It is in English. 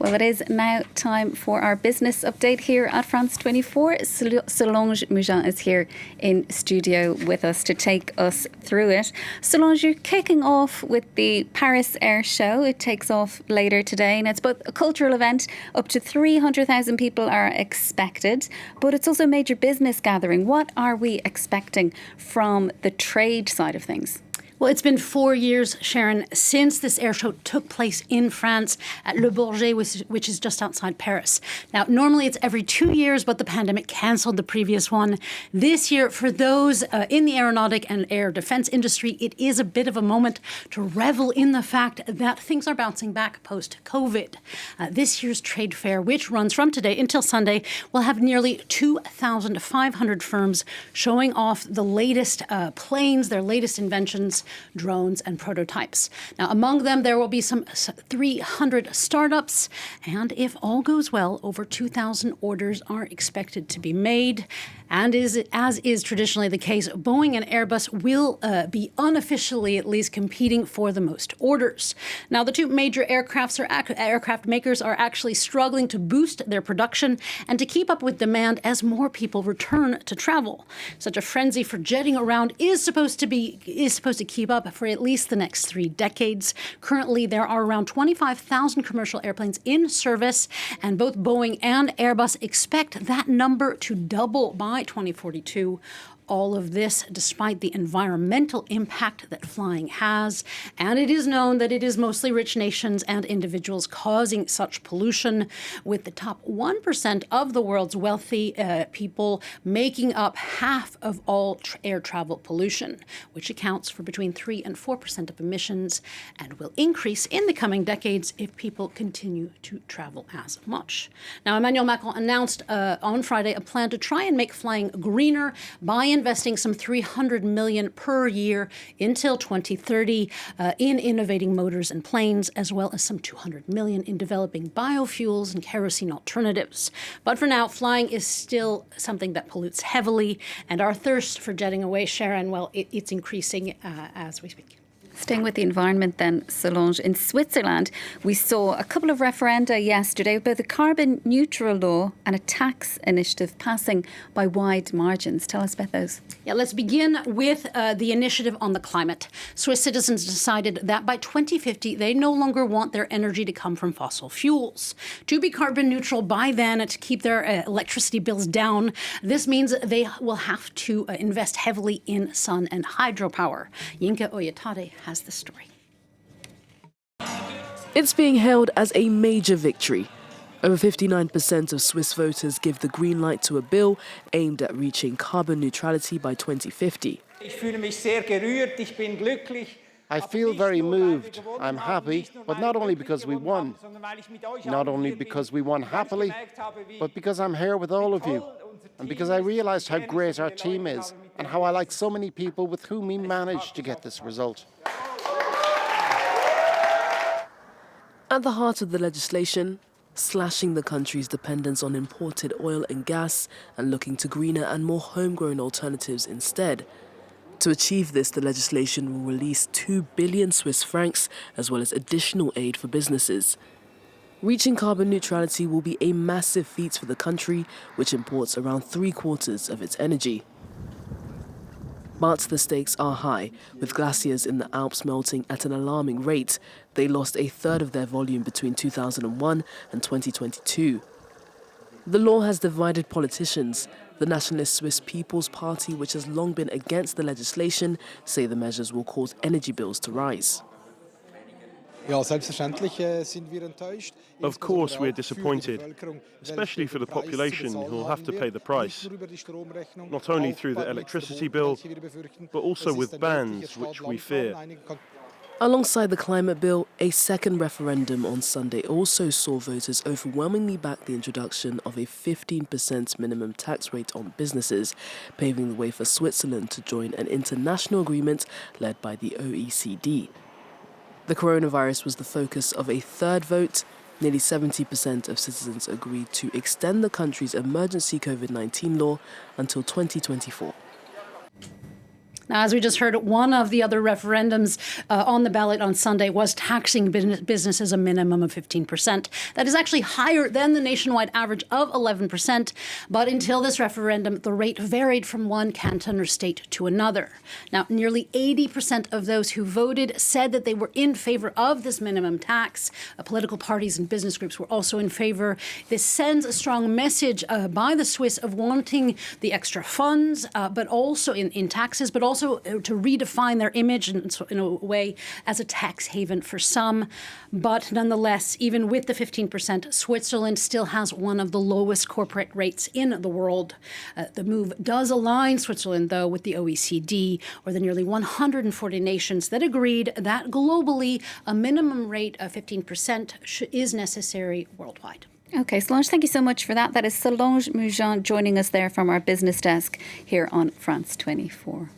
Well, it is now time for our business update here at France 24. Solange Mougin is here in studio with us to take us through it. Solange, you're kicking off with the Paris Air Show. It takes off later today, and it's both a cultural event. Up to 300,000 people are expected, but it's also a major business gathering. What are we expecting from the trade side of things? Well, it's been 4 years, Sharon, since this air show took place in France at Le Bourget, which is just outside Paris. Now, normally it's every 2 years, but the pandemic cancelled the previous one. This year, for those in the aeronautic and air defense industry, it is a bit of a moment to revel in the fact that things are bouncing back post-COVID. This year's trade fair, which runs from today until Sunday, will have nearly 2,500 firms showing off the latest planes, their latest inventions, drones and prototypes. Now, among them, there will be some 300 startups, and if all goes well, over 2,000 orders are expected to be made. And as is traditionally the case, Boeing and Airbus will be unofficially at least competing for the most orders. Now, the two major aircraft makers are actually struggling to boost their production and to keep up with demand as more people return to travel. Such a frenzy for jetting around is supposed to keep up for at least the next 3 decades. Currently, there are around 25,000 commercial airplanes in service, and both Boeing and Airbus expect that number to double by 2042. All of this despite the environmental impact that flying has. And it is known that it is mostly rich nations and individuals causing such pollution, with the top 1% of the world's wealthy people making up half of all air travel pollution, which accounts for between 3 and 4% of emissions and will increase in the coming decades if people continue to travel as much. Now, Emmanuel Macron announced on Friday a plan to try and make flying greener by investing some 300 million per year until 2030 in innovating motors and planes, as well as some 200 million in developing biofuels and kerosene alternatives. But for now, flying is still something that pollutes heavily, and our thirst for jetting away, Sharon, well, it's increasing as we speak. Staying with the environment then, Solange, in Switzerland, we saw a couple of referenda yesterday about the carbon neutral law and a tax initiative passing by wide margins. Tell us about those. Yeah, let's begin with the initiative on the climate. Swiss citizens decided that by 2050, they no longer want their energy to come from fossil fuels. To be carbon neutral by then and to keep their electricity bills down, this means they will have to invest heavily in sun and hydropower. Yinka Oyatade has the story. It's being hailed as a major victory. Over 59% of Swiss voters give the green light to a bill aimed at reaching carbon neutrality by 2050. I feel very moved. I'm happy, but not only because we won. Not only because we won happily, but because I'm here with all of you. And because I realised how great our team is and how I like so many people with whom we managed to get this result. At the heart of the legislation, slashing the country's dependence on imported oil and gas and looking to greener and more homegrown alternatives instead. To achieve this, the legislation will release 2 billion Swiss francs as well as additional aid for businesses. Reaching carbon neutrality will be a massive feat for the country, which imports around 3/4 of its energy. But the stakes are high, with glaciers in the Alps melting at an alarming rate. They lost 1/3 of their volume between 2001 and 2022. The law has divided politicians. The Nationalist Swiss People's Party, which has long been against the legislation, say the measures will cause energy bills to rise. Of course we're disappointed, especially for the population who will have to pay the price, not only through the electricity bill, but also with bans, which we fear. Alongside the climate bill, a second referendum on Sunday also saw voters overwhelmingly back the introduction of a 15% minimum tax rate on businesses, paving the way for Switzerland to join an international agreement led by the OECD. The coronavirus was the focus of a third vote. Nearly 70% of citizens agreed to extend the country's emergency COVID-19 law until 2024. Now, as we just heard, one of the other referendums on the ballot on Sunday was taxing businesses a minimum of 15%. That is actually higher than the nationwide average of 11%. But until this referendum, the rate varied from one canton or state to another. Now, nearly 80% of those who voted said that they were in favor of this minimum tax. Political parties and business groups were also in favor. This sends a strong message by the Swiss of wanting the extra funds, but also in taxes, but also to redefine their image in a way as a tax haven for some. But nonetheless, even with the 15%, Switzerland still has one of the lowest corporate rates in the world. The move does align Switzerland, though, with the OECD, or the nearly 140 nations that agreed that globally a minimum rate of 15% is necessary worldwide. Okay, Solange, thank you so much for that. That is Solange Mougin joining us there from our business desk here on France 24.